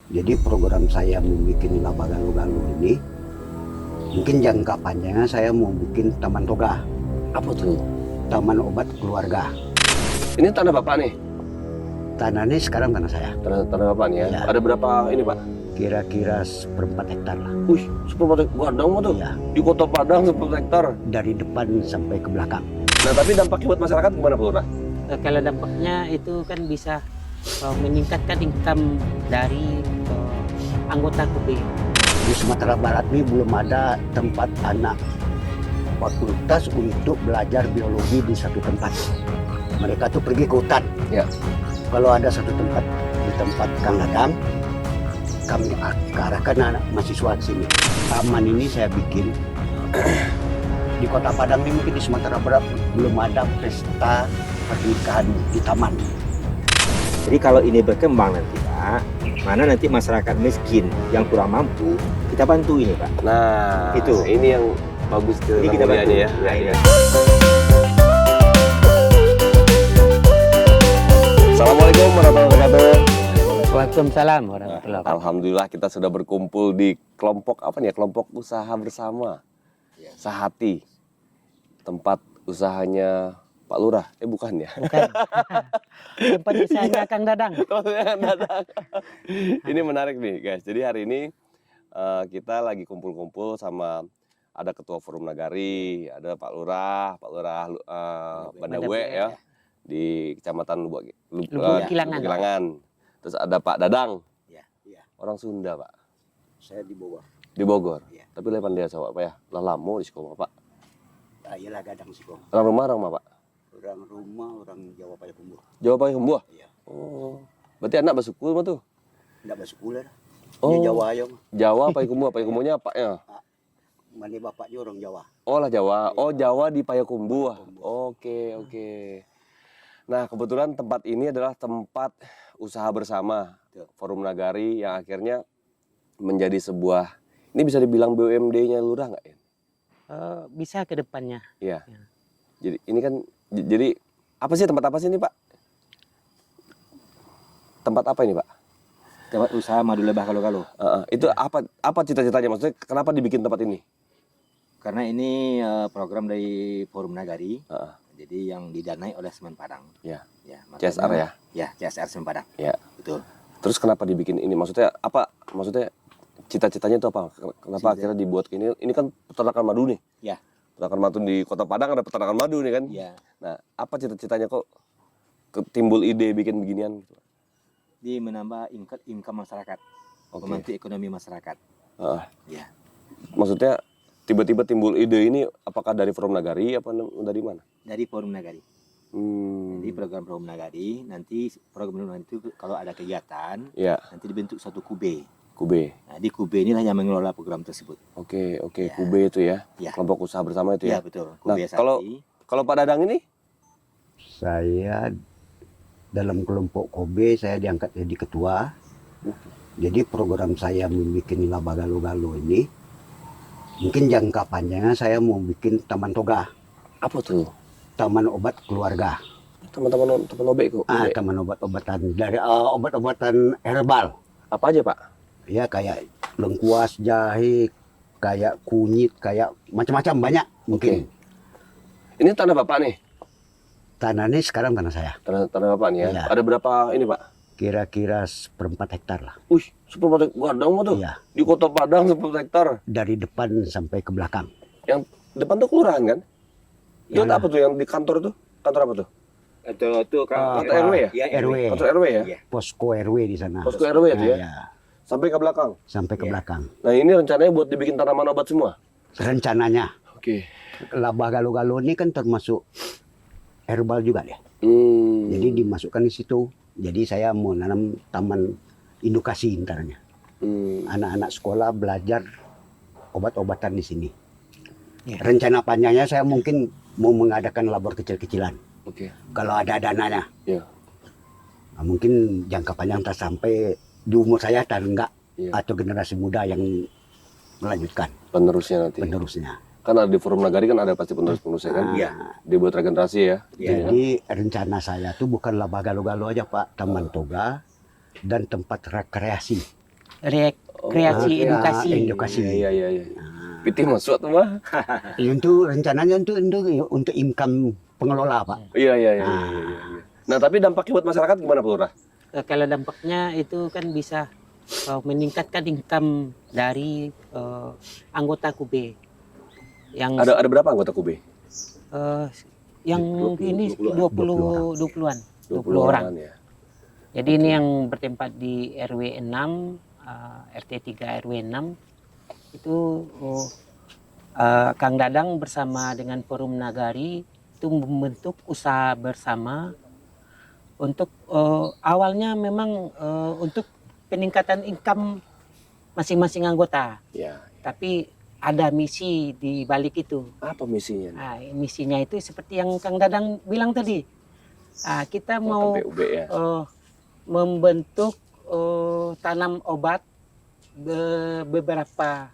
Jadi program saya membuat laba galuh-galuh ini, mungkin jangka panjangnya saya mau bikin taman toga, Apa tuh? taman obat keluarga. Ini tanah Bapak nih? Tanah ini sekarang tanah saya, Tanah Bapak nih ya? Iya. Ada berapa ini Pak? kira-kira 1/4 hektar lah. Wih, 10 Gadang mah tuh. Iya, Di Kota Padang 10 hektar. dari depan sampai ke belakang. Nah tapi dampaknya buat masyarakat gimana Pak Lurah? Kalau dampaknya itu kan bisa meningkatkan income dari anggota KUB. Di Sumatera Barat ini belum ada tempat anak fakultas untuk belajar biologi di satu tempat. Mereka tuh pergi ke hutan. Ya. Kalau ada satu tempat di tempat Kang Dadang, kami arahkan anak mahasiswa ke sini. Taman ini saya bikin di Kota Padang ini, mungkin di Sumatera Barat belum ada pesta pernikahan di taman. Jadi kalau ini berkembang nanti Pak, mana nanti masyarakat miskin yang kurang mampu, kita bantu ini Pak. Nah Itu. ini yang bagus tuh Ini kita bantu ya. Nah, ini. Assalamualaikum warahmatullahi wabarakatuh. Waalaikumsalam warahmatullahi wabarakatuh. Alhamdulillah kita sudah berkumpul di kelompok apa nih ya? Kelompok usaha bersama. Sahati. Tempat usahanya Pak Lurah. Bukan ya? Bukan. Tempat usahanya Kang Dadang. Ini menarik nih guys. Jadi hari ini kita lagi kumpul-kumpul sama ada Ketua Forum Nagari, ada Pak Lurah Bandawe ya di Kecamatan Lubuk Kilangan. Kilangan. Terus ada Pak Dadang, Ya, iya. orang Sunda Pak, Saya di Bogor. di Bogor. Iya. Tapi lepan dia sama Pak ya, lah lamo di sekolah Pak. Ah, iyalah Gadang sih kok. Orang rumah orang Pak. Orang rumah orang Jawa Payakumbuh. Jawa Pak Humbuah. Iya. Oh, berarti anak basukul mah tuh. Enggak masuk kuliah. Oh. Dia Jawa aja. Jawa Payakumbuh, Payakumbuhnya apa ya? Mana bapaknya orang Jawa. Oh lah Jawa. Oh Jawa di Payakumbuh. Oke. Nah kebetulan tempat ini adalah tempat usaha bersama Forum Nagari yang akhirnya menjadi sebuah, ini bisa dibilang BUMD-nya Lurah nggak ya? Bisa ke depannya. Iya. Ya. Jadi ini kan, jadi apa sih tempat apa sih ini Pak? Tempat apa ini Pak? Tempat usaha madu lebah kalau-kalau. Itu apa cita-citanya? Maksudnya kenapa dibikin tempat ini? Karena ini program dari Forum Nagari. Heeh. Jadi yang didanai oleh Semen Padang. Ya. Ya, makanya- CSR ya? Ya, CSR Semen Padang. Ya. Betul. Terus kenapa dibikin ini? Maksudnya apa? Maksudnya cita-citanya itu apa? Kenapa akhirnya dibuat ini? Ini kan peternakan madu nih. Ya. Peternakan madu di Kota Padang ada peternakan madu nih kan? Ya. Nah, apa cita-citanya kok timbul ide bikin beginian? Di menambah income masyarakat. Oke. Membantu ekonomi masyarakat. Heeh. Ya. Maksudnya tiba-tiba timbul ide ini apakah dari Forum Nagari apa dari mana? Dari Forum Nagari. Jadi program Forum Nagari, nanti program Forum Nagari itu kalau ada kegiatan, Ya, nanti dibentuk satu kube. Kube. Nah, di kube inilah yang mengelola program tersebut. Oke, Ya. Kube itu ya. Ya. Kelompok usaha bersama itu Iya, ya. betul. Nah, Kube kalau Pak Dadang ini? Saya dalam kelompok Kobe saya diangkat jadi ketua. Jadi program saya membuat laba galuh-galuh ini, mungkin jangka panjangnya saya mau bikin taman toga, Apa tuh? taman obat keluarga. Teman-teman obek kok. Obek. Taman obat-obatan dari obat-obatan herbal. Apa aja Pak? Ya kayak lengkuas, jahe, kayak kunyit, kayak macam-macam banyak mungkin. Ini tanah Bapak nih. Tanah ini sekarang tanah saya, Tanah Bapak nih ya. Iya. Ada berapa ini Pak? kira-kira 1/4 hektar lah. Wih, 10 Gadang mah tuh. Iya, Di Kota Padang 10 hektar. dari depan sampai ke belakang. Yang depan tuh kelurahan kan? Itu Iyalah. apa tuh yang di kantor tuh? Kantor apa tuh? Itu Kantor RW ya? Ya, RW. Kantor RW ya? Iya. Posko RW di sana. Posko RW itu ya? Iya, Sampai ke belakang. sampai ke Iya. belakang. Nah ini rencananya buat dibikin tanaman obat semua? Rencananya Oke. laba galuh-galuh ini kan termasuk herbal juga ya. Jadi dimasukkan di situ. Jadi saya mau nanam taman edukasi intarnya. Anak-anak sekolah belajar obat-obatan di sini. Ya. Rencana panjangnya saya mungkin mau mengadakan labor kecil-kecilan. Oke. Kalau ada dananya. Iya. Nah, mungkin jangka panjang tak sampai di umur saya dan enggak, Iya. atau generasi muda yang melanjutkan Penerusnya nanti. penerusnya. Kan ada di Forum Nagari kan ada pasti penerus-penerusnya kan? Iya. Dibuat regenerasi ya. Iya. Jadi rencana saya tuh bukan laba galuh-galuh aja Pak, taman toga dan tempat rekreasi. rekreasi oke. edukasi. Edukasi. Iya. Pitih masuk tuh mah. Untuk rencananya untuk income pengelola Pak. Iya. Nah, tapi dampaknya buat masyarakat gimana, Pak Lurah? Kalau dampaknya itu kan bisa meningkatkan income dari anggota KUB yang Ada berapa anggota KUB? yang 20 ini 20-an. 20-an 20 orang. ya. Jadi ini yang bertempat di RW 6, RT 3 RW 6 itu Kang Dadang bersama dengan Forum Nagari itu membentuk usaha bersama untuk awalnya memang untuk peningkatan income masing-masing anggota. Ya. Tapi ada misi di balik itu. Apa misinya? Nah, misinya itu seperti yang Kang Dadang bilang tadi. Kita mau PUB ya. membentuk tanam obat beberapa,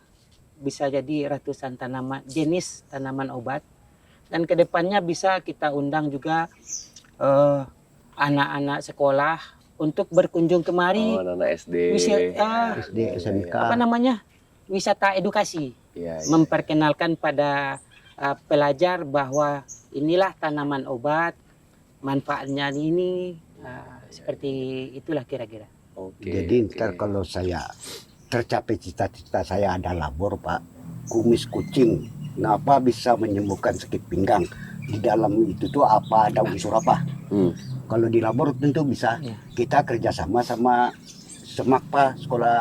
bisa jadi ratusan tanaman, jenis tanaman obat, dan kedepannya bisa kita undang juga anak-anak sekolah untuk berkunjung kemari. Anak SD. SD, SMK. Apa namanya, wisata edukasi, Iya. memperkenalkan pada pelajar bahwa inilah tanaman obat, manfaatnya ini, seperti itulah kira-kira. Oke. Jadi oke. ntar kalau saya tercapai cita-cita saya ada labor Pak, kumis kucing, kenapa bisa menyembuhkan sakit pinggang? Di dalam itu tuh apa, ada unsur apa? Kalau di labor tentu bisa. Ya. Kita kerjasama sama SEMAKPA, Sekolah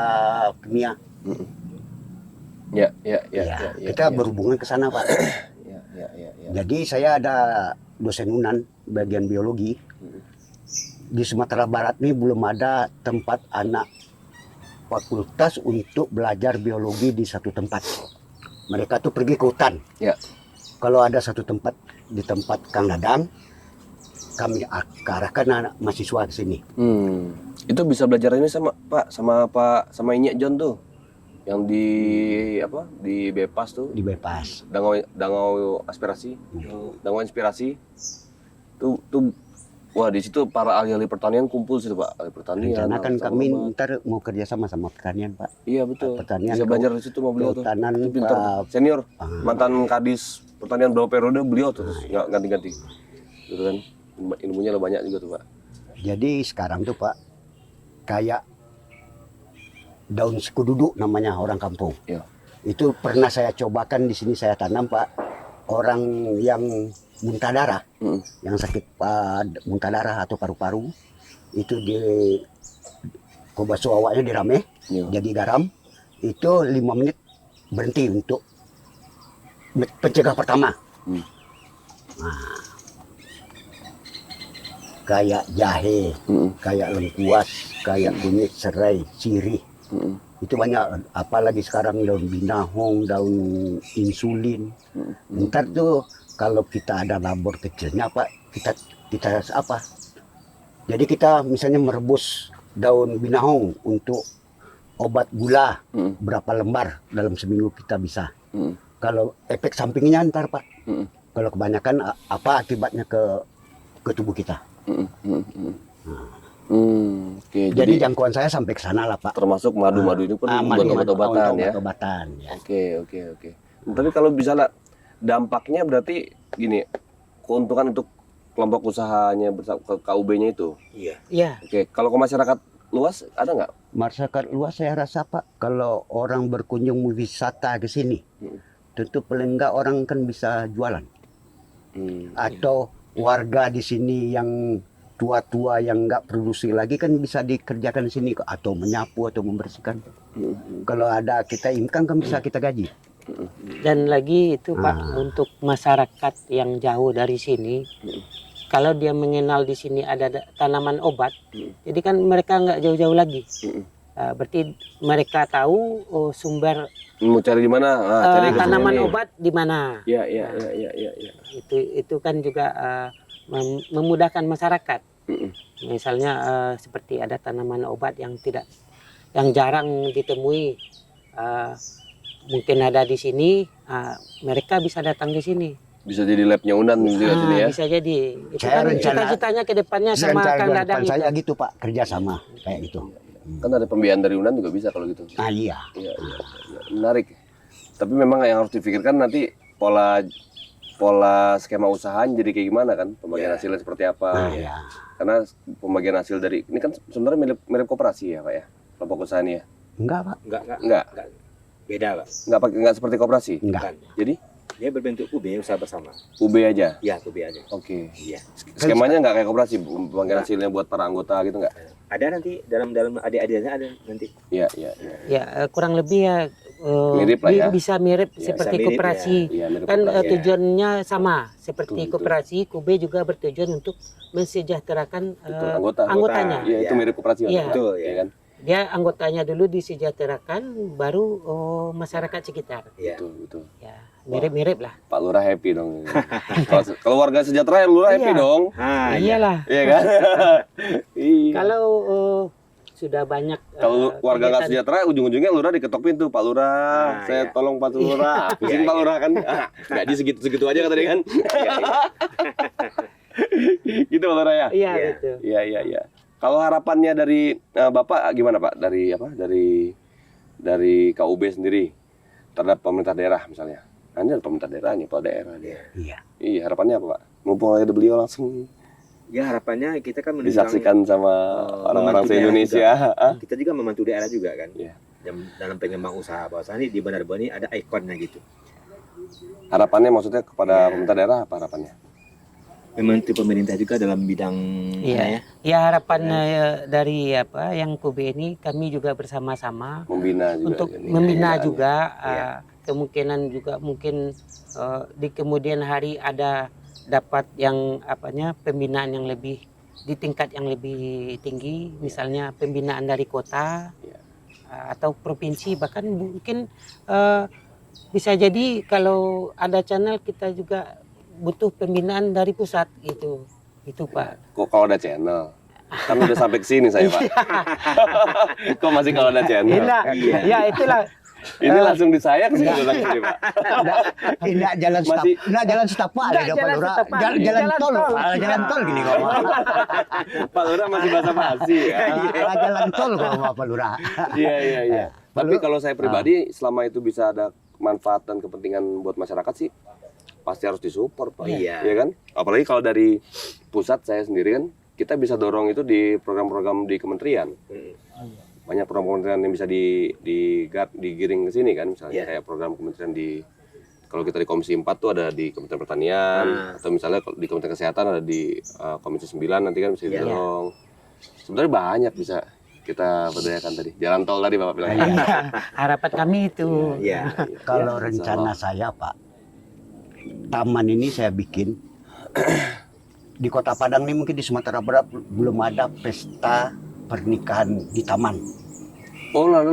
Kimia. Ya. Kita berhubungan ke sana Pak. Ya. Jadi saya ada dosen UNAN bagian biologi. Di Sumatera Barat ini belum ada tempat anak fakultas untuk belajar biologi di satu tempat. Mereka tuh pergi ke hutan. Ya. Kalau ada satu tempat di tempat Kang Dadang, kami arahkan anak mahasiswa ke sini. Itu bisa belajar ini sama Inyek John tuh. Yang di apa? Di Bepas tuh. Di Bepas. Dangau aspirasi. Dangau inspirasi. Tuh wah, di situ para ahli-ahli pertanian kumpul situ, Pak. Ahli pertanian. Rencana kan sama kami obat. ntar mau kerja sama pertanian Pak. Iya, betul. Pertanian Bisa belajar di situ sama beliau tuh. kehutanan, Itu pintar. Pak. Senior. Ah. Mantan Kadis pertanian berapa periode beliau tuh nggak ganti-ganti. Gitu kan. Ilmunya banyak juga tuh, Pak. Jadi sekarang tuh Pak, kayak daun sekududu namanya orang kampung. Iya. Itu pernah saya cobakan di sini saya tanam Pak. Orang yang muntah darah, yang sakit muntah darah atau paru-paru, itu di kobasu awaknya dirame, Iya. jadi garam. Itu 5 menit berhenti untuk pencegah pertama. Nah, kayak jahe, kayak lengkuas, kayak kunyit, serai, sirih. Itu banyak, apalagi sekarang daun binahong, daun insulin. Ntar tuh kalau kita ada labor kecilnya Pak, kita apa? Jadi kita misalnya merebus daun binahong untuk obat gula, berapa lembar dalam seminggu kita bisa. Kalau efek sampingnya ntar Pak, kalau kebanyakan apa akibatnya ke tubuh kita. Oke, Jadi jangkauan saya sampai ke sana lah Pak. termasuk madu-madu ini pun buat obat-obatan ya. Obat-obatan ya. Oke. Tapi kalau misalnya dampaknya berarti gini, keuntungan untuk kelompok usahanya ke KUB-nya itu. Iya. Oke, kalau ke masyarakat luas ada nggak? Masyarakat luas saya rasa Pak, kalau orang berkunjung wisata ke sini, tentu paling enggak orang kan bisa jualan. Atau warga di sini yang tua-tua yang nggak produksi lagi kan bisa dikerjakan di sini atau menyapu atau membersihkan. Kalau ada kita income kan bisa kita gaji. Dan lagi itu Pak, untuk masyarakat yang jauh dari sini, kalau dia mengenal di sini ada tanaman obat, jadi kan mereka nggak jauh-jauh lagi. Berarti mereka tahu sumber Mau cari di mana? Cari ke tanaman sini. obat di mana. Iya. Itu kan juga memudahkan masyarakat. Misalnya seperti ada tanaman obat yang jarang ditemui, mungkin ada di sini, mereka bisa datang di sini. Bisa jadi labnya Unan gitu ya sini ya. Bisa jadi. Itu Saya kan rencana- cita-citanya ke depannya sama Kang Dadang saya itu. gitu Pak, kerja sama kayak gitu. Kan ada pembiayaan dari UNAN juga bisa kalau gitu. Nah iya. Iya. Menarik. Tapi memang yang harus dipikirkan nanti pola skema usahanya jadi kayak gimana kan? Pembagian hasilnya seperti apa? Nah, iya. Karena pembagian hasil dari ini kan sebenarnya mirip koperasi ya, Pak ya. Kelompok usaha ini ya. Enggak, Pak. Enggak. Beda, Pak. Enggak seperti koperasi. Enggak. Jadi Dia berbentuk UB, usaha bersama. UB aja. Ya, UB aja. Oke. Iya. Skemanya nggak kayak koperasi, pembagian hasilnya buat para anggota gitu nggak? Ada nanti dalam adik-adiknya ada nanti. Iya. Ya kurang lebih ya Mirip lah ya. bisa mirip Ya, seperti bisa mirip, koperasi. Iya, mirip Kan koperasi. tujuannya sama seperti Betul. koperasi. Kube juga bertujuan untuk mensejahterakan Betul, anggotanya. Iya, itu Iya. mirip koperasi. Iya. Betul, ya. Iya kan? Dia anggotanya dulu disejahterakan, baru masyarakat sekitar. Iya. Betul. Ya mirip-mirip lah. Pak Lurah happy dong. Kalau warga sejahtera ya Lurah happy Iya. dong. Ah, iya. Iyalah. Iya kan? Iya. Kalau sudah banyak Kalau warga nggak kegiatan- sejahtera, ujung-ujungnya Lurah diketok pintu. Pak Lurah, Ah, saya iya. tolong Pak Lurah. Habisin Iya, Pak iya. Lurah kan. Gaji segitu aja kata dia kan. Gitu Pak Lurah ya? Iya Iya. gitu. Iya. Kalau harapannya dari Bapak gimana Pak? Dari apa? Dari KUB sendiri terhadap pemerintah daerah misalnya. Nah, ini ada pemerintah daerahnya, Pak daerah dia. Iya. Iya, harapannya apa Pak? Mumpung ada beliau langsung Ya harapannya kita kan menunjang disaksikan sama orang-orang membantu se-Indonesia. Hah? kita juga membantu daerah juga kan. Iya. Dalam pengembang usaha bahwasanya ini di Bandar Baru ini ada ikonnya gitu. Harapannya maksudnya kepada Iya. pemerintah daerah apa harapannya? Membantu pemerintah juga dalam bidang Iya. Ya harapan dari apa yang Kube ini kami juga bersama-sama Membina juga. untuk ini, membina keadaannya. juga Iya. kemungkinan juga mungkin di kemudian hari ada dapat yang apanya pembinaan yang lebih di tingkat yang lebih tinggi, misalnya pembinaan dari kota Iya. atau provinsi, bahkan mungkin bisa jadi kalau ada channel kita juga butuh pembinaan dari pusat gitu. Itu Pak. Kok kalau ada channel? Kan udah sampai ke sini saya, Pak. Kok masih kalau ada channel? Iya, ya itulah. Ini langsung di saya ke sini lagi, Pak. Tidak jalan Masih- jalan setapak ada Nggak, Pak jalan Lurah. setapak. Jalan Jalan tol. tol. Jalan tol gini kok. Pak Lurah masih basa-basi ya. Jalan tol kok Pak Lurah. Iya. Pak Tapi Lurah- kalau saya pribadi selama itu bisa ada manfaat dan kepentingan buat masyarakat sih pasti harus disupport, Pak. Iya. Iya kan? Apalagi kalau dari pusat saya sendiri kan kita bisa dorong itu di program-program di kementerian. Banyak program kementerian yang bisa digiring ke sini kan, misalnya Iya. kayak program kementerian kalau kita di Komisi 4 tuh ada di Kementerian Pertanian, atau misalnya di Kementerian Kesehatan ada di Komisi 9 nanti kan bisa Iya. didorong. Sebenarnya banyak bisa kita berdayakan tadi. Jalan tol tadi Bapak bilang. Harapan kami itu. Iya. Kalau Ya, rencana saya Pak, taman ini saya bikin di Kota Padang ini, mungkin di Sumatera Barat belum ada pesta pernikahan di taman. Oh, lah.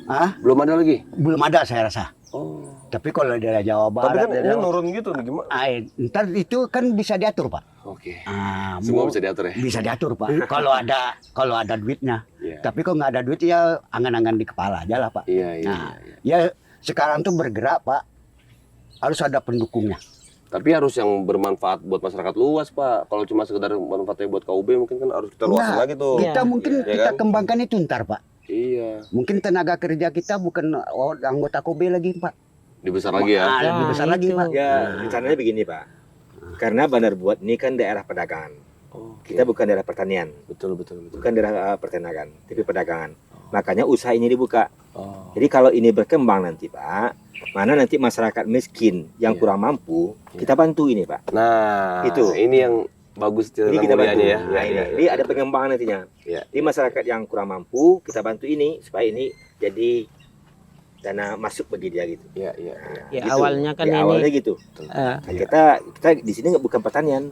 Ah, Belum ada lagi. belum ada saya rasa. Oh. Tapi kalau di daerah Jawa Tapi Barat, kan ini nurun gitu nih gimana? ntar itu kan bisa diatur Pak. Oke. Ah, Semua mau- bisa diatur ya. bisa diatur Pak. kalau ada duitnya. Iya. Tapi kalau nggak ada duit ya angan-angan di kepala aja lah Pak. Iya. Nah, ya sekarang tuh bergerak Pak. Harus ada pendukungnya. Tapi harus yang bermanfaat buat masyarakat luas, Pak. Kalau cuma sekedar manfaatnya buat KUB mungkin kan harus kita luasin Nah, lagi tuh. Kita Iya. mungkin Iya kita kan? kembangkan itu ntar Pak. Iya. Mungkin tenaga kerja kita bukan anggota KOB lagi Pak. Dibesar lagi ya. Ah, lebih Nah, besar lagi itu. Pak. Ya, rencananya begini, Pak. Karena Bandar Buat ini kan daerah perdagangan. Oke. Kita bukan daerah pertanian, Betul. bukan daerah pertanakan, tapi perdagangan. Makanya usaha ini dibuka. Oh. Jadi kalau ini berkembang nanti, Pak, mana nanti masyarakat miskin yang Iya. kurang mampu, kita bantu ini, Pak. Nah, Itu. ini yang bagus Ini kita bantu. mulianya ya. Nah, ini. Jadi ada pengembangan nantinya. Iya. Di masyarakat yang kurang mampu, kita bantu ini supaya ini jadi dana masuk bagi dia gitu. Iya. Ya Gitu. awalnya kan Di ini awalnya gitu. eh, Nah, kita di sini nggak bukan pertanian,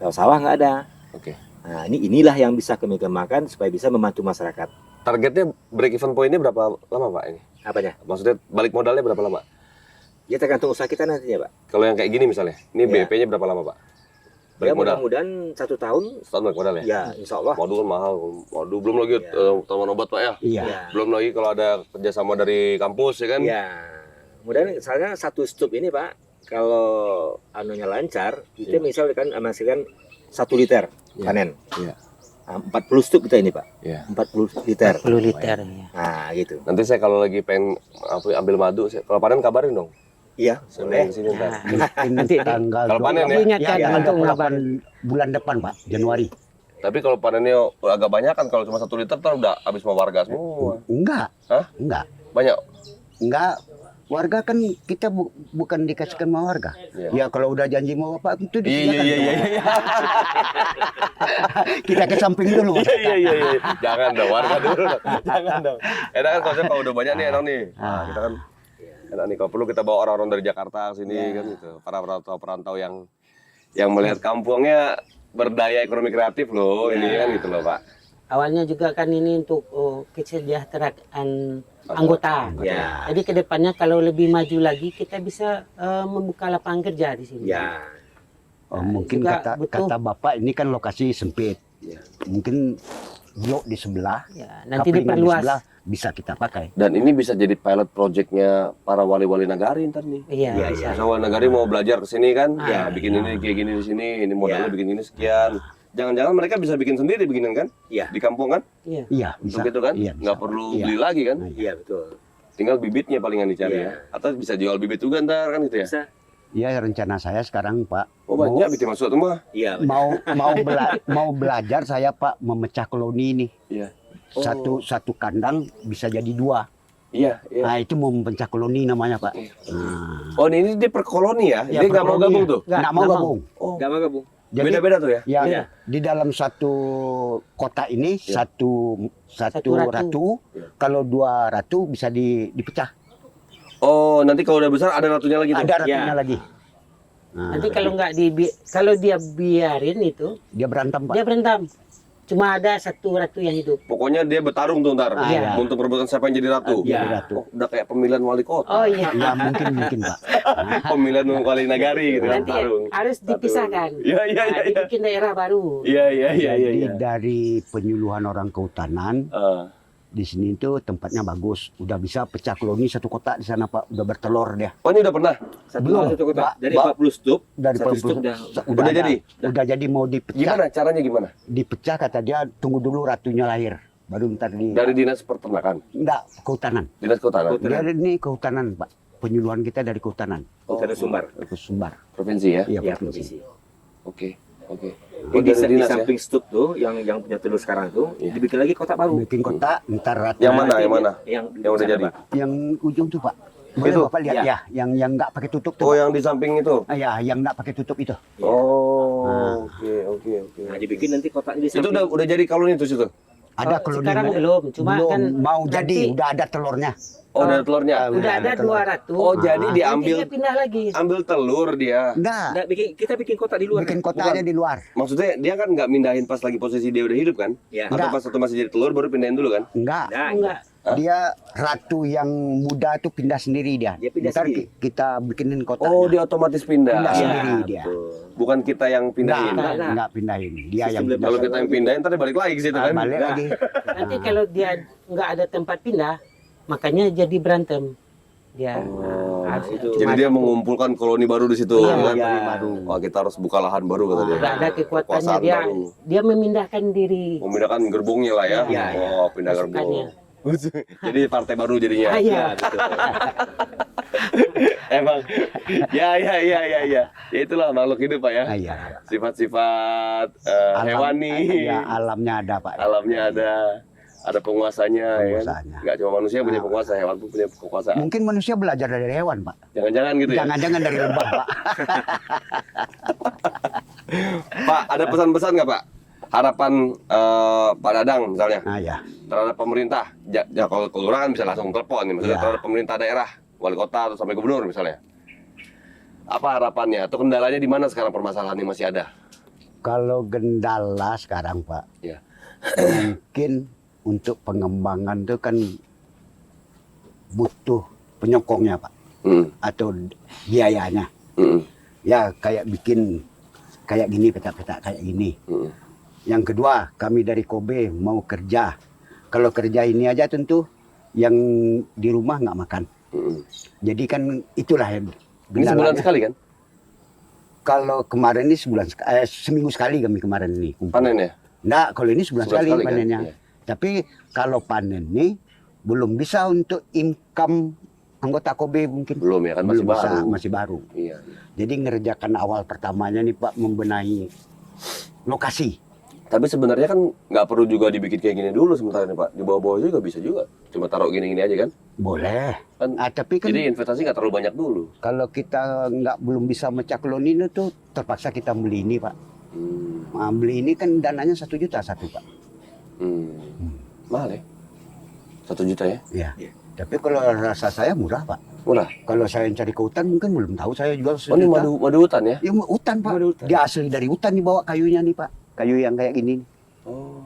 sawah nggak ada. Oke. Nah, inilah yang bisa kami kembangkan supaya bisa membantu masyarakat. Targetnya break even point-nya berapa lama, Pak ini? Apanya? Maksudnya balik modalnya berapa lama? Ya tergantung usaha kita nantinya, Pak. Kalau yang kayak gini misalnya, ini Iya. BP-nya berapa lama, Pak? Ya Balik modal. mudah-mudahan 1 tahun, Setahun balik modal ya? ya insya Allah. Modul kan mahal. Modul belum lagi Iya. taman obat, Pak ya. Iya. Ya. Belum lagi kalau ada kerjasama dari kampus ya kan? Ya, mudah misalnya satu stop ini, Pak, kalau anunya lancar, itu Iya. misalkan menghasilkan 1 liter Iya. panen. Iya. Nah, 40 stuk kita ini Pak. Iya. 40 liter. 10 liter ya. Nah gitu. Nanti saya kalau lagi pengen ambil madu, kalau panen kabarin dong. Iya. Saya main kesini ntar. Nanti tanggal Kalau panen ya? diingatkan tanggal untuk 28 ngabarin. bulan depan Pak, Januari. Tapi kalau panennya agak banyak kan, kalau cuma 1 liter ntar udah habis sama warga semua. Enggak. Hah? Enggak. Banyak. Enggak. Warga kan kita bukan dikasihkan sama warga. Iya. Ya kalau udah janji mau apa itu Iya. disediakan. Kita ke samping dulu. Iya. Jangan dong, warga dulu dong. Jangan dong. Enak kan kalau udah banyak nih, enak nih. Nah, kita kan enak nih, kalau perlu kita bawa orang-orang dari Jakarta ke sini kan gitu. Para perantau yang melihat kampungnya berdaya ekonomi kreatif loh, ini kan gitu loh, Pak. Awalnya juga kan ini untuk kesejahteraan anggota. Ya. Jadi kedepannya kalau lebih maju lagi kita bisa membuka lapangan kerja di sini. Ya. Oh, mungkin juga kata Bapak ini kan lokasi sempit. Iya. Mungkin blok di sebelah, Ya, nanti kaplingan di diperluas. sebelah bisa kita pakai. Dan ini bisa jadi pilot projectnya para wali-wali nagari ntar nih. Iya. Iya, bisa. Misal wali nagari mau belajar ke sini kan, Ah, ya bikin ini kayak gini di sini, ini modalnya bikin ini sekian. Jangan-jangan mereka bisa bikin sendiri bikinan kan? Iya. Di kampung kan? Iya. Iya, bisa. Untuk itu kan? Iya, bisa. Nggak perlu Iya. beli lagi kan? Iya betul. Tinggal bibitnya palingan dicari Iya. ya. Atau bisa jual bibit juga ntar kan gitu ya? Bisa. Iya, rencana saya sekarang Pak. Oh banyak bikin masuk tuh mah. Iya. Mau belajar saya Pak memecah koloni ini. Iya. Satu kandang bisa jadi 2. Iya. Nah, itu mau memecah koloni namanya Pak. Nah, Oh ini dia per koloni ya? ya, Dia nggak mau per koloni. gabung tuh? Nggak mau gabung. Oh Gak mau gabung. Jadi beda-beda tuh ya? ya Iya. di dalam satu kota ini Iya. satu Satu ratu. ratu, Iya. kalau 2 ratu bisa dipecah. Oh nanti kalau udah besar ada ratunya lagi tuh? Ada ratunya Ya. lagi. Nah, Nanti kalau dia biarin itu dia berantem Pak. dia berantem. Cuma ada satu ratu yang hidup. Pokoknya dia bertarung tuh ntar Iya. untuk perebutan siapa yang jadi ratu. Jadi Iya. ratu. Oh, udah kayak pemilihan wali kota. Oh iya. Ya mungkin Pak. Pemilihan wali nagari gitu kan. Nanti Tarung. harus dipisahkan. Iya. Nah, dibikin daerah baru. Iya. Jadi dari penyuluhan orang kehutanan di sini itu tempatnya bagus. Udah bisa pecah koloni satu kota di sana Pak. Udah bertelur dia. Oh ini udah pernah? Belum. Satu kota. Mbak, Dari Mbak. 40 stuk. Dari Satu 40 stuk Udah ada. jadi? Udah jadi mau dipecah. Gimana? Caranya gimana? Dipecah kata dia tunggu dulu ratunya lahir. Baru ntar Dari dinas peternakan? enggak kehutanan. Dinas kehutanan? Dia ini kehutanan Pak. Penyuluhan kita dari kehutanan. Hutan Sumbar. Ke Sumbar. Provinsi ya? Iya, Ya, provinsi. Oke. Jadi di, di dinas ya? samping stuk tuh yang punya telur sekarang tuh Iya. dibikin lagi kota baru. Bikin kota, ntar ratu. Yang mana? Yang mana? Yang Yang udah sana, jadi? Pak. Yang ujung tuh Pak. Boleh Itu? Bapak lihat Iya. ya, yang nggak pakai tutup tuh. Oh Pak. yang di samping itu? Ya, yang nggak pakai tutup itu. Oh, oke. Nah, dibikin nanti kotanya di Itu samping. udah jadi koloni tuh situ? Ada Oh, koloni sekarang mau- belum, cuma belum kan mau nanti- jadi, udah ada telurnya. Oh, ada telurnya? Udah ada telur. 2 ratu. Oh, jadi Nanti diambil dia pindah lagi. ambil telur dia. Enggak, Nah, kita bikin kota di luar. bikin kan? kota Bukan. aja di luar. Maksudnya dia kan nggak mindahin pas lagi posisi dia udah hidup kan? Ya. Atau Nggak. pas satu masih jadi telur baru pindahin dulu kan? Enggak. Nah, Enggak. Dia ratu yang muda itu pindah sendiri dia. Dia pindah Ntar sendiri. kita bikinin kota. Oh, dia otomatis pindah. Pindah Iya, sendiri dia. betul. Bukan kita yang pindahin. Enggak, Enggak. enggak pindahin. Dia Sistem yang lebih- pindah. Kalau kita yang pindahin, ntar dia balik lagi ke situ kan? Balik Nah. lagi. Nanti kalau dia nggak ada tempat pindah, makanya jadi berantem. Dia Oh, harus itu. Jadi dia mengumpulkan koloni baru di situ Iya, kan? iya. baru. Wah, kita harus buka lahan baru kata dia. nggak ada kekuatannya, Kekuasaan dia baru. dia memindahkan diri. Memindahkan gerbongnya lah ya. Iya, iya. Oh, pindah gerbong. Pasukannya. Jadi partai baru jadinya. Ah, iya. Ya, betul. Emang. Ya. Ya itulah makhluk hidup Pak ya. Ah, iya. Sifat-sifat hewani. Ya, alamnya ada Pak. Alamnya ada penguasanya, ya kan? Penguasanya. Nggak cuma manusia yang punya penguasa, hewan pun punya kekuasaan. Mungkin manusia belajar dari hewan Pak. Jangan-jangan gitu ya. Jangan-jangan dari lebah Pak. Pak, ada pesan-pesan nggak Pak? Harapan Pak Dadang misalnya Nah ya. terhadap pemerintah. Ya kalau kelurahan bisa langsung telepon nih, maksudnya Ya. terhadap pemerintah daerah, wali kota atau sampai gubernur misalnya. Apa harapannya atau kendalanya di mana sekarang permasalahan yang masih ada? Kalau gendala sekarang Pak, Ya. mungkin untuk pengembangan itu kan butuh penyokongnya Pak, Hmm. atau biayanya. Hmm. Ya kayak bikin kayak gini, petak-petak kayak gini. Hmm. Yang kedua, kami dari Kobe mau kerja. Kalau kerja ini aja tentu yang di rumah nggak makan. Hmm. Jadi kan itulah yang Ini sebulan gendalanya. sekali kan? Kalau kemarin ini seminggu sekali kami kemarin ini kumpul. Panen ya? Enggak, kalau ini sebulan sekali kan? panennya. Iya. Tapi kalau panen nih belum bisa untuk income anggota Kobe mungkin. Belum ya kan, masih Belum bisa, baru. masih baru. Iya. Jadi ngerjakan awal pertamanya nih Pak, membenahi lokasi. Tapi sebenarnya kan nggak perlu juga dibikin kayak gini dulu sementara nih Pak. Di bawah-bawah juga bisa juga. Cuma taruh gini-gini aja kan. Boleh. Kan Tapi kan jadi investasi nggak terlalu banyak dulu. kalau kita belum bisa mecaklon ini tuh terpaksa kita beli ini Pak. Nah, beli ini kan dananya 1 juta satu Pak. Mahal ya? 1 juta ya? Ya. Iya. Tapi kalau rasa saya murah Pak. Murah. Kalau saya yang cari ke hutan mungkin belum tahu saya jual 1 Oh ini juta. madu hutan ya? Ya hutan Pak. Madu hutan. Dia asli dari hutan dibawa kayunya nih Pak. Kayu yang kayak gini. Oh.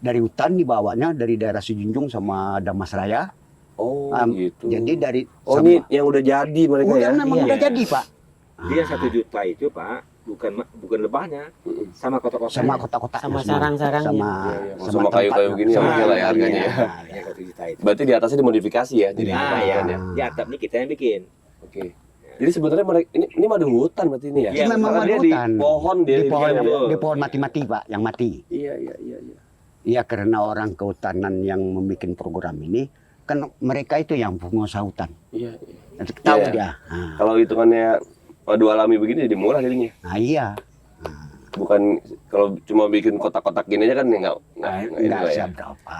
Dari hutan dibawanya dari daerah Sijunjung sama Damas Raya. Oh gitu. Jadi dari Oh ini yang udah jadi mereka oh, ya? yang memang Iya. udah jadi Pak. Dia 1 juta itu Pak, bukan lebahnya, sama kotak-kotak. Sama kotak-kotak Sama sarang-sarangnya. sama Iya, iya. Sama kayu-kayu tempatnya. gini ya, Sama oke lah ya harganya iya. ya. Yang 1 juta itu. Berarti di atasnya dimodifikasi ya? Jadi Nah, bukan ya. hutan ya? Di atap ini kita yang bikin. Oke. Jadi sebenarnya mereka ini madu hutan berarti ini ya? Iya, memang Karena madu dia di hutan. pohon dia. Di pohon mati-mati Pak, yang mati. Iya. Iya karena orang kehutanan yang membuat program ini kan mereka itu yang pengusaha hutan. Iya. Tahu Iya. dia. Nah, Kalau hitungannya madu alami begini jadi murah jadinya. nah iya. Bukan kalau cuma bikin kotak-kotak gini aja kan ya nggak ini Enggak lah ya. siap berapa.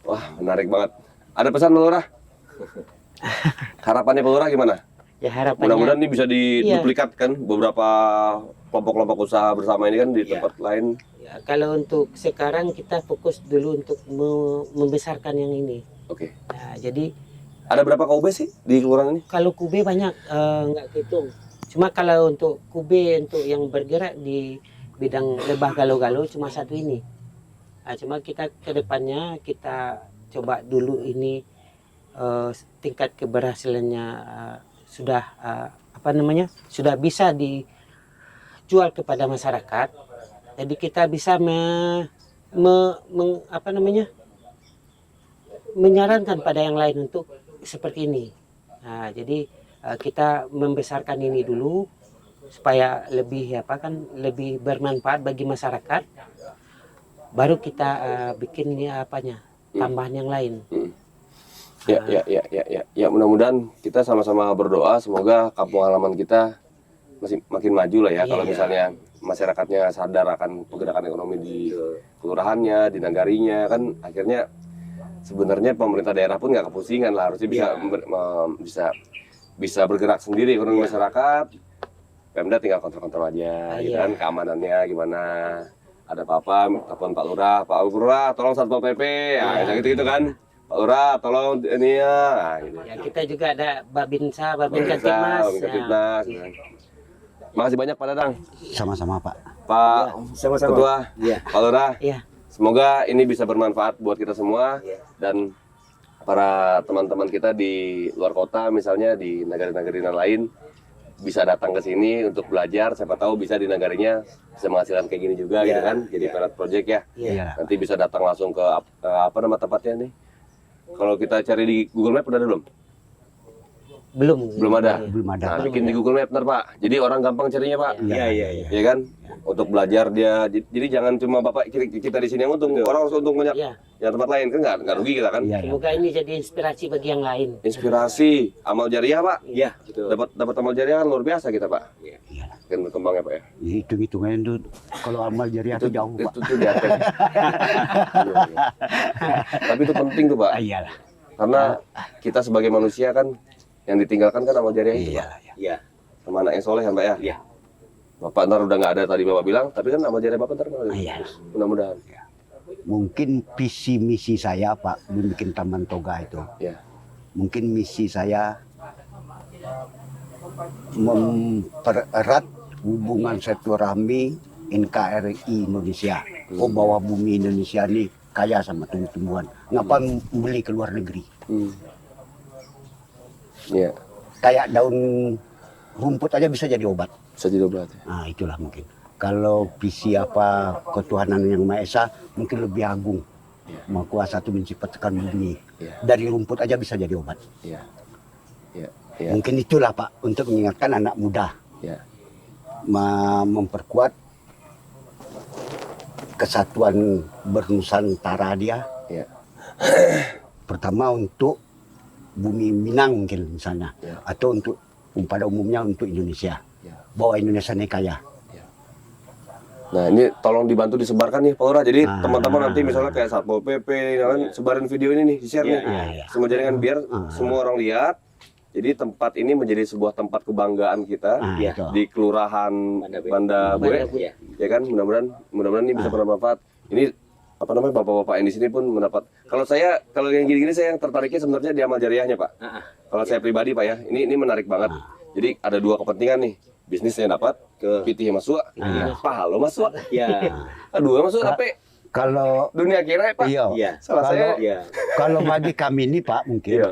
Wah menarik banget. Ada pesan Pak Lurah? Harapannya Pak Lurah gimana? Ya harapannya Mudah-mudahan ini bisa Iya. diduplikatkan beberapa kelompok-kelompok usaha bersama ini kan di Iya. tempat lain. ya, kalau untuk sekarang kita fokus dulu untuk membesarkan yang ini. Oke. Nah, jadi Ada berapa KUB sih di kelurahan ini? kalau kube banyak nggak hitung. Cuma kalau untuk kube untuk yang bergerak di bidang lebah galau-galau cuma satu ini. Nah, cuma kita ke depannya kita coba dulu ini tingkat keberhasilannya sudah sudah bisa dijual kepada masyarakat. Jadi kita bisa menyarankan pada yang lain untuk seperti ini. Nah, jadi kita membesarkan ini dulu supaya lebih bermanfaat bagi masyarakat. Baru kita bikin ini tambahan yang lain. Ya, mudah-mudahan kita sama-sama berdoa semoga kampung halaman kita masih makin maju lah ya. Kalau misalnya masyarakatnya sadar akan pergerakan ekonomi di kelurahannya, di nagarinya, kan akhirnya sebenarnya pemerintah daerah pun nggak kepusingan lah, harusnya bisa bergerak sendiri ekonomi masyarakat. Pemda tinggal kontrol-kontrol aja, gitu kan, keamanannya gimana. Ada apa-apa, telepon Pak Lurah, tolong Satpol PP, ya gitu kan. Pak Lurah, tolong ini ya, nah, gitu. Ya, kita juga ada Babinsa, Babinsa Bisa, Timnas. Babinsa, gitu kan. Makasih banyak Pak Dadang, Sama-sama Pak. Pak Sama-sama. Ketua, Iya. Pak Lurah. Iya. Semoga ini bisa bermanfaat buat kita semua dan para teman-teman kita di luar kota, misalnya di negara-negara lain, bisa datang ke sini untuk belajar. Siapa tahu bisa di negaranya bisa menghasilkan kayak gini juga, gitu kan? Jadi pilot project ya. Iya. Nanti bisa datang langsung ke apa nama tempatnya nih? Kalau kita cari di Google Map udah ada belum? Belum ada. Belum ada. Nah, bikin di Google Map ntar Pak. Jadi orang gampang carinya Pak. Iya. Ya kan? Untuk belajar dia. Jadi jangan cuma Bapak kita di sini yang untung. Orang harus untung banyak. Iya. Yang tempat lain kan nggak rugi kita kan? Iya. Semoga ini jadi inspirasi bagi yang lain. Inspirasi, amal jariah Pak. Iya, betul. Dapat amal jariah kan luar biasa kita Pak. Iya. Kan berkembang ya Pak ya. Hitung-hitungan itu kalau amal jariah itu jauh Pak. Itu di atas. Iya. Tapi itu penting tuh Pak. Iyalah. Karena kita sebagai manusia kan yang ditinggalkan kan amal jariah itu Pak. Iya. Iya. Sama anak yang soleh kan Pak ya. Iya. Bapak ntar udah nggak ada tadi Bapak bilang, tapi kan amal jariah Bapak ntar kan ada. Iya. Mudah-mudahan. Mungkin visi misi saya Pak membuat Taman Toga itu. Ya. Mungkin misi saya mempererat hubungan silaturahmi NKRI Indonesia. Oh bahwa bumi Indonesia ini kaya sama tumbuh-tumbuhan. Ngapa beli ke luar negeri? Iya. Kayak daun rumput aja bisa jadi obat. Bisa jadi obat. Ya. Nah itulah mungkin. Kalau visi apa ketuhanan yang Maha Esa mungkin lebih agung. Maha Kuasa itu menciptakan bumi. Iya. Dari rumput aja bisa jadi obat. Iya. Iya. Iya. Mungkin itulah Pak untuk mengingatkan anak muda. Iya. Memperkuat kesatuan bernusantara dia. Ya. Pertama untuk bumi Minang mungkin misalnya, Ya. atau untuk pada umumnya untuk Indonesia. Ya. Bahwa Indonesia ini kaya. Nah ini tolong dibantu disebarkan nih Pak Lurah. Jadi Ah. teman-teman nanti misalnya kayak Satpol PP, sebarin video ini nih, di-share Iya, nih. iya. Semua jaringan biar Ah. semua orang lihat. Jadi tempat ini menjadi sebuah tempat kebanggaan kita Iya. Itu. di Kelurahan Banda Bue. Iya. Ya kan, mudah-mudahan ini bisa bermanfaat. Ini apa namanya bapak-bapak yang di sini pun mendapat. Kalau yang gini-gini saya yang tertariknya sebenarnya di amal jariahnya Pak. Kalau saya pribadi Pak ya, ini menarik banget. Jadi ada dua kepentingan nih. Bisnis saya dapat, pitih masuk, pahalo masuk. Iya. Dua masuk, tapi Kalau dunia kira Pak. iya, Iya. Salah saya. Iya. kalau bagi kami ini Pak mungkin Iya.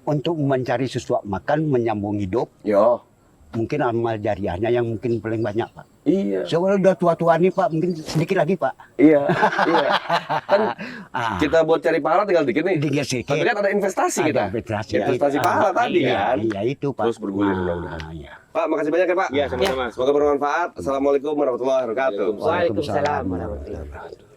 untuk mencari sesuatu makan menyambung hidup, Yo. mungkin amal jariahnya yang mungkin paling banyak Pak. Iya. Soalnya udah tua-tua nih Pak, mungkin sedikit lagi Pak. Iya. Iya. Kan Ah, kita buat cari pahala tinggal dikit nih. dikit sedikit. Tapi kan ada investasi kita. Investasi Ah, pahala tadi iya, kan. Iya itu Pak. Terus bergulir mudah-mudahan. Iya. Pak, makasih banyak ya Pak. Iya, sama-sama. Semoga bermanfaat. Assalamualaikum warahmatullahi wabarakatuh. Waalaikumsalam. Waalaikumsalam warahmatullahi wabarakatuh.